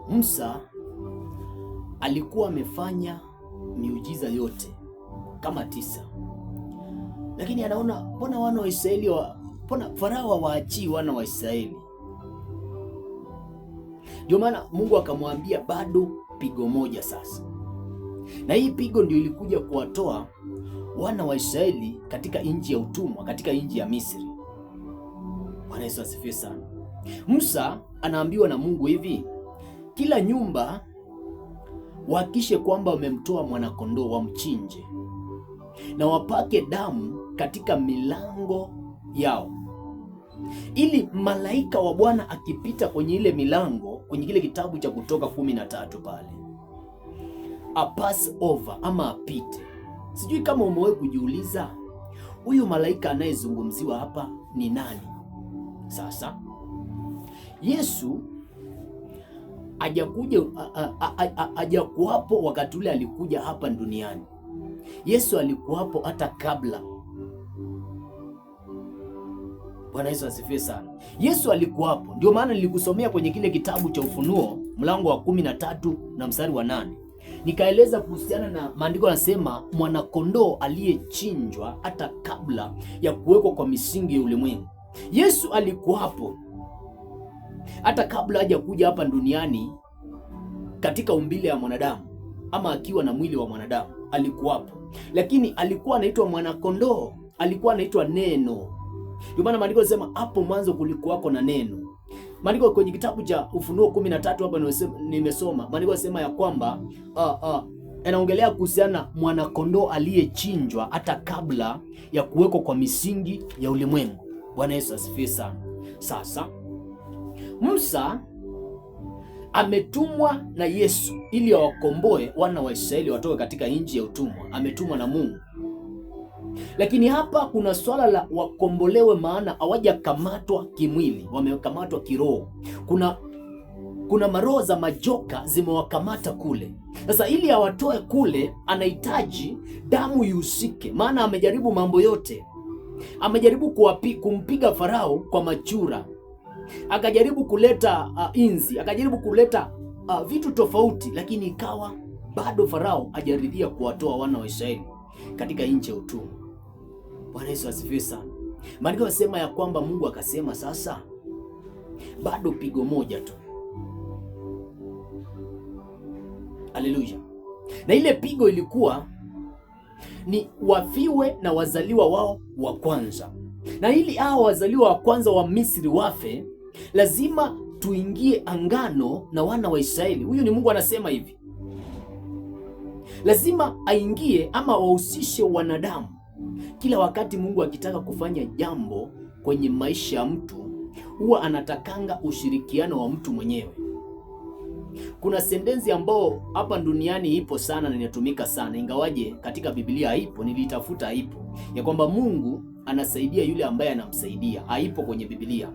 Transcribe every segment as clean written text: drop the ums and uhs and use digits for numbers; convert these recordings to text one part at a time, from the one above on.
Musa alikuwa amefanya miujiza yote kama 9, lakini anaona mbona wana wa Israeli mbona Farao hawaachii wana wa Israeli? Ndio maana Mungu akamwambia bado pigo moja sasa, na hii pigo ndio ilikuja kuwatoa wana wa Israeli katika nchi ya utumwa, katika nchi ya Misri. Bwana Yesu asifiwe sana. Musa anaambiwa na Mungu hivi, kila nyumba wahakishe kwamba wamemtoa mwanakondoo, wamchinje na wapake damu katika milango yao, ili malaika wa Bwana akipita kwenye ile milango, kwenye kile kitabu cha Kutoka 13 pale, a pass over ama apite. Sijui kama umewahi kujiuliza huyu malaika anayezungumziwa hapa ni nani? Sasa Yesu hajakuwapo wakati ule alikuja hapa duniani. Yesu alikuwapo hata kabla. Bwana Yesu asifiwe sana. Yesu alikuwapo. Ndio maana nilikusomea kwenye kile kitabu cha Ufunuo mlango wa 13 na mstari wa 8. Nikaeleza kuhusiana na maandiko yanasema mwanakondoo aliyechinjwa hata kabla ya kuwekwa kwa misingi ya ulimwengu. Yesu alikuwapo hata kabla haja kuja hapa duniani katika umbile ya mwanadamu ama akiwa na mwili wa mwanadamu alikuwapo, lakini alikuwa anaitwa mwanakondoo, alikuwa anaitwa neno. Ndio maana maandiko yanasema hapo mwanzo kulikuwako na neno. Maandiko kwenye kitabu cha Ufunuo 13 hapa nimesoma, maandiko yanasema ya kwamba anaongelea kuhusiana mwanakondoo aliyechinjwa hata kabla ya kuwekwa kwa misingi ya ulimwengu. Bwana Yesu asifiwe sana. Sasa Musa ametumwa na Yesu ili awakomboe wana wa Israeli watoke katika nchi ya utumwa. Ametumwa na Mungu. Lakini hapa kuna swala la wakombolewe, maana hawajakamatwa kimwili, wamekamatwa kiroho. Kuna maroho za majoka zimewakamata kule. Sasa ili awatoe kule, anahitaji damu ihusike, maana amejaribu mambo yote. Amejaribu kumpiga Farao kwa machura, akajaribu kuleta inzi, akajaribu kuleta vitu tofauti, lakini ikawa bado Farao hajaridhia kuwatoa wana wa Israeli katika nchi ya utumwa. Bwana Yesu asifiwe sana. Maandiko yanasema ya kwamba Mungu akasema sasa bado pigo moja tu. Haleluya. Na ile pigo ilikuwa ni wafiwe na wazaliwa wao wa kwanza. Na ili hao wazaliwa wa kwanza wa Misri wafe, lazima tuingie angano na wana wa Israeli. Huyu ni Mungu anasema hivi. Lazima aingie ama wahusishe wanadamu. Kila wakati Mungu akitaka kufanya jambo kwenye maisha ya mtu, huwa anatakanga ushirikiano wa mtu mwenyewe. Kuna sentensi ambao hapa duniani ipo sana na inatumika sana, ingawaje katika Biblia haipo, nilitafuta haipo, ya kwamba Mungu anasaidia yule ambaye anamsaidia. Haipo kwenye Biblia,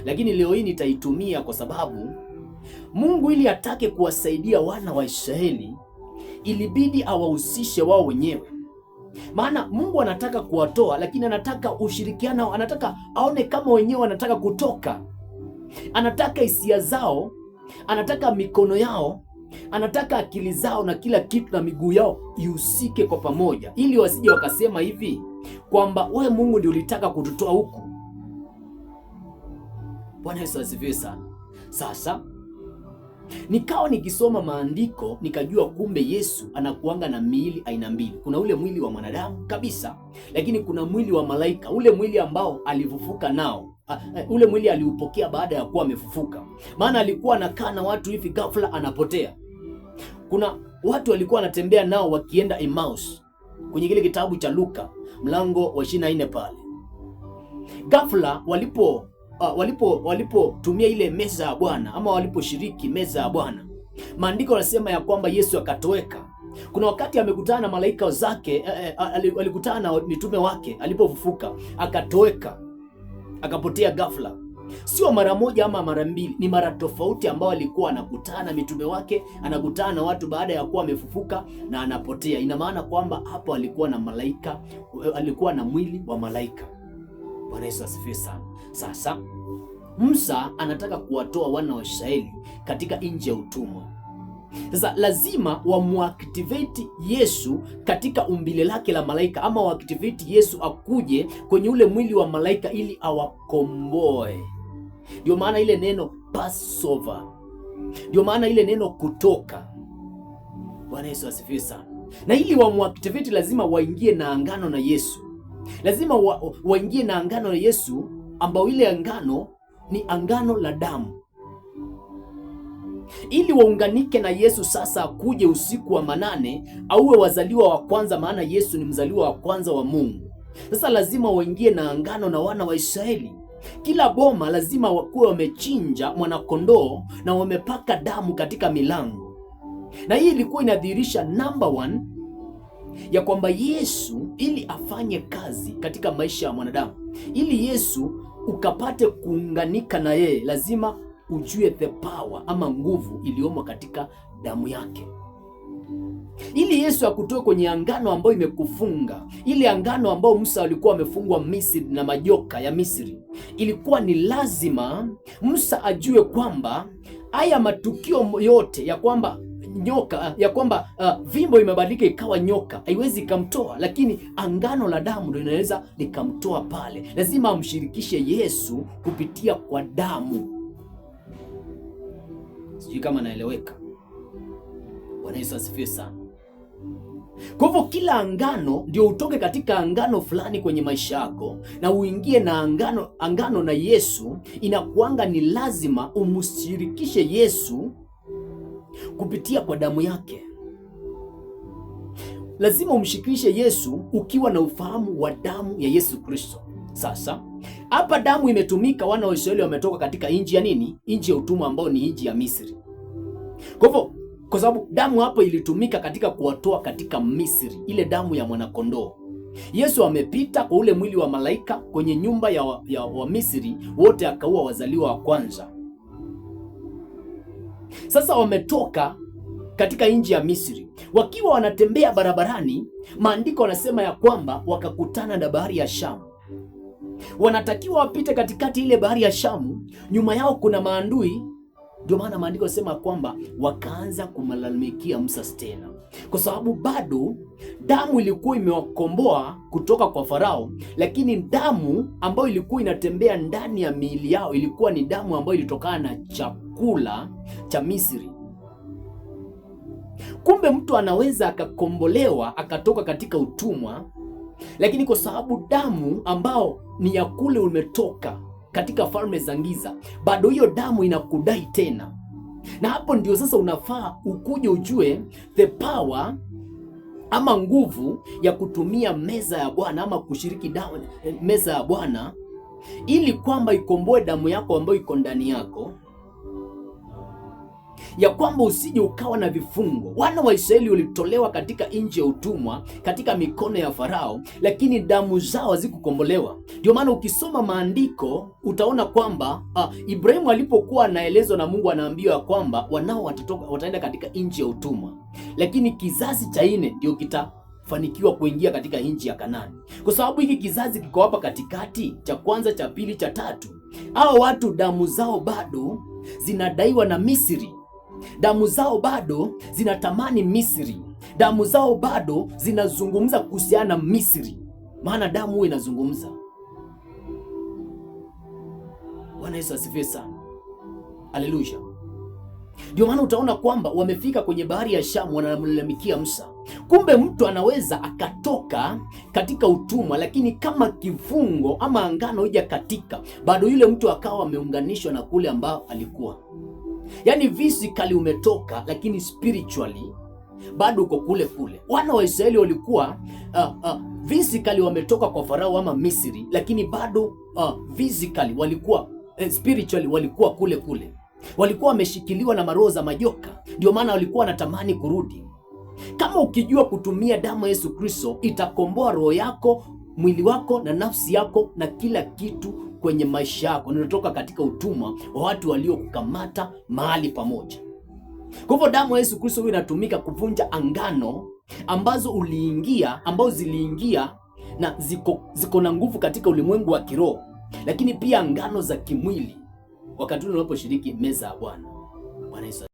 lakini leo hii nitaitumia kwa sababu Mungu ili atake kuwasaidia wana wa Israeli ilibidi awahusishe wao wenyewe. Maana Mungu anataka kuwatoa, lakini anataka ushirikiano, anataka aone kama wenyewe wanataka kutoka. Anataka hisia zao, anataka mikono yao, anataka akili zao na kila kitu na miguu yao ihusike kwa pamoja, ili wasije wakasema hivi kwamba wewe Mungu ndio ulitaka kututoa huku. Bwana Yesu asifiwe sana. Sasa nikawa nikisoma maandiko nikajua kumbe Yesu anakuanga na miili aina mbili. Kuna ule mwili wa mwanadamu kabisa, lakini kuna mwili wa malaika, ule mwili ambao alifufuka nao. Ule mwili aliupokea baada ya kuwa amefufuka. Maana alikuwa anakaa na watu hivi, ghafla anapotea. Kuna watu walikuwa wanatembea nao wakienda Emmaus kwenye kile kitabu cha Luka mlango wa 24 pale. Ghafla walipotumia ile meza ya Bwana ama waliposhiriki meza ya Bwana, maandiko yanasema ya kwamba Yesu akatoweka. Kuna wakati amekutana na malaika zake, alikutana na mitume wake alipofufuka, akatoweka, akapotea ghafla. Sio mara moja ama mara mbili, ni mara tofauti ambao alikuwa anakutana na mitume wake, anakutana na watu baada ya kuwa amefufuka na anapotea. Ina maana kwamba hapo alikuwa na malaika, alikuwa na mwili wa malaika. Bwana Yesu asifiwe sana. Sasa Musa anataka kuwatoa wana wa Israeli katika nchi ya utumwa. Sasa lazima wamuactivate Yesu katika umbile lake la malaika, ama waactivate Yesu akuje kwenye ule mwili wa malaika ili awakomboe. Ndio maana ile neno Passover, ndio maana ile neno kutoka. Bwana Yesu asifiwe sana. Na ili wamuactivate lazima waingie na angano na Yesu, lazima waingie na angano na Yesu, ambao ile angano ni angano la damu, ili waunganike na Yesu. Sasa akuje usiku wa manane, auwe wazaliwa wa kwanza, maana Yesu ni mzaliwa wa kwanza wa Mungu. Sasa lazima waingie na angano na wana wa Israeli. Kila boma lazima wakuwe wamechinja mwanakondoo na wamepaka damu katika milango, na hii ilikuwa inadhihirisha number one ya kwamba Yesu ili afanye kazi katika maisha ya mwanadamu, ili Yesu ukapate kuunganika na yeye, lazima ujue the power ama nguvu iliyomo katika damu yake. Ili Yesu akutoe kwenye angano ambayo imekufunga, ile angano ambayo Musa alikuwa amefungwa Misri na majoka ya Misri, ilikuwa ni lazima Musa ajue kwamba haya matukio yote ya kwamba nyoka, ya kwamba vimbo imebadilika ikawa nyoka, haiwezi ikamtoa, lakini angano la damu ndio inaweza likamtoa pale. Lazima amshirikishe Yesu kupitia kwa damu. Sijui kama naeleweka. Bwana Yesu asifiwe sana. Kwa hivyo kila angano ndio utoke katika angano fulani kwenye maisha yako na uingie na angano na Yesu, inakuanga ni lazima umshirikishe Yesu kupitia kwa damu yake. Lazima umshirikishe Yesu ukiwa na ufahamu wa damu ya Yesu Kristo. Sasa hapa damu imetumika, wana wa Israeli wametoka katika nchi ya nini? Nchi ya utumwa ambao ni nchi ya Misri. Kwa hivyo, kwa sababu damu hapo ilitumika katika kuwatoa katika Misri, ile damu ya mwanakondoo. Yesu amepita kwa ule mwili wa malaika kwenye nyumba ya Misri, wote akaua wazaliwa wa kwanza. Sasa wametoka katika nchi ya Misri, wakiwa wanatembea barabarani, maandiko yanasema ya kwamba wakakutana na bahari ya Shamu. Wanatakiwa wapite katikati ile bahari ya Shamu, nyuma yao kuna maadui. Ndio maana maandiko yanasema kwamba wakaanza kumlalamikia Musa tena, kwa sababu bado damu ilikuwa imewakomboa kutoka kwa Farao, lakini damu ambayo ilikuwa inatembea ndani ya miili yao ilikuwa ni damu ambayo ilitokana na chakula cha Misri. Kumbe mtu anaweza akakombolewa akatoka katika utumwa, lakini kwa sababu damu ambao ni ya kule umetoka katika falme za giza, bado hiyo damu inakudai tena. Na hapo ndio sasa unafaa ukuje ujue the power ama nguvu ya kutumia meza ya Bwana ama kushiriki meza ya Bwana, ili kwamba ikomboe damu yako ambayo iko ndani yako, ya kwamba usije ukawa na vifungo. Wana wa Israeli walitolewa katika nchi ya utumwa katika mikono ya Farao, lakini damu zao hazikukombolewa. Ndio maana ukisoma maandiko utaona kwamba Ibrahimu alipokuwa anaelezwa na Mungu, anaambiwa kwamba wanao wataenda katika nchi ya utumwa, lakini kizazi cha 4 ndio kitafanikiwa kuingia katika nchi ya Kanaani. Kwa sababu hiki kizazi kiko hapa katikati, cha kwanza, cha pili, cha tatu. Hao watu damu zao bado zinadaiwa na Misri. Damu zao bado zinatamani Misri. Damu zao bado zinazungumza kuhusiana Misri, maana damu huwa inazungumza. Bwana Yesu asifiwe sana. Haleluya. Ndio maana utaona kwamba wamefika kwenye bahari ya Shamu, wanamlalamikia Musa. Kumbe mtu anaweza akatoka katika utumwa, lakini kama kifungo ama angano hija katika, bado yule mtu akawa ameunganishwa na kule ambao alikuwa. Yaani physically umetoka, lakini spiritually bado uko kule kule. Wana wa Israeli walikuwa physically wametoka kwa Farao ama Misri, lakini bado physically walikuwa spiritually walikuwa kule kule. Walikuwa wameshikiliwa na maroho za majoka, ndio maana walikuwa wanatamani kurudi. Kama ukijua kutumia damu ya Yesu Kristo, itakomboa roho yako, mwili wako na nafsi yako na kila kitu kwenye maisha yako. Unatoka katika utumwa wa watu waliokukamata mahali pamoja. Kwa hivyo damu ya Yesu Kristo huwa inatumika kuvunja angano ambazo ziliingia na ziko na nguvu katika ulimwengu wa kiroho, lakini pia angano za kimwili. wakati unaposhiriki meza ya Bwana. Bwana Yesu